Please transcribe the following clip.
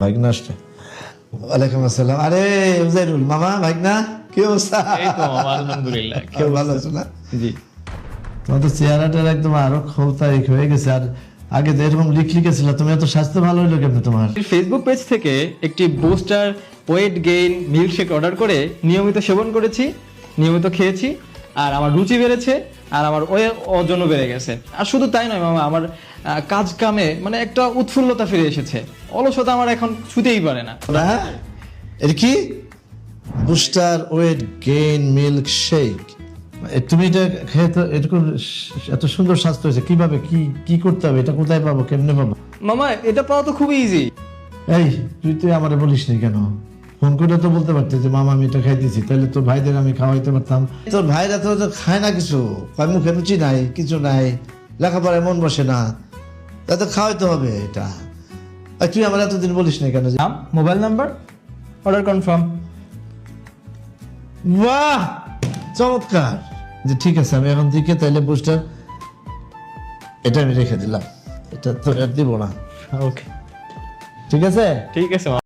ভাগনা আসছে। ওয়ালাইকুম আসসালাম। আরে উজাইরুল মামা, ভাগনা কি অবস্থা? এই তো মামা, আলহামদুলিল্লাহ। কি ভালো অবস্থা? আছো না? জি। তোমার তো চেহারাটা একদম আরো খোলতারিখ হয়ে গেছে। আর আগে তো এরকম লিখছিল, তুমি এত স্বাস্থ্য ভালো হইলো কেমনে তোমার? ফেসবুক পেজ থেকে একটি booster weight gain milkshake order করে নিয়মিত সেবন করেছি, নিয়মিত খেয়েছি, আর আমার রুচি বেড়েছে, আর আমার ওজনও বেড়ে গেছে। আর শুধু তাই নয় মামা, আমার কাজ কামে মানে একটা উৎফুল্লতা ফিরে এসেছে। অলসতা আমার এখন ছুতেই পারে না। না, এটা কি booster weight gain milk shake? তুমি এটা খেয়ে তো এরকম এত সুন্দর স্বাস্থ্য হয়েছে কিভাবে? কি কি করতে হবে? এটা কোথায় পাবো, কেমনে পাবো? মামা, এটা পাওয়া তো খুবই ইজি। এই তুই আমারে বলিস নি কেন? ফোন করে তো বলতে পারতে যে মামা আমি এটা খাইতেছি, তাহলে তোর ভাইদের আমি খাওয়াইতে পারতাম। তোর ভাইরা তো খায় না কিছু, কয় মুখে রুচি নাই, কিছু নাই, লেখাপড়ায় মন বসে না, তা তো খাওয়াইতে হবে এটা। আর তুই আমার এতদিন বলিস না কেন? নাম, মোবাইল নাম্বার, অর্ডার কনফার্ম। বাহ, চমৎকার। যে ঠিক আছে, আমি এখন থেকে তাইলে বুস্টার এটা আমি রেখে দিলাম, এটা তো আর দিব না। ওকে, ঠিক আছে। ঠিক আছে মামা।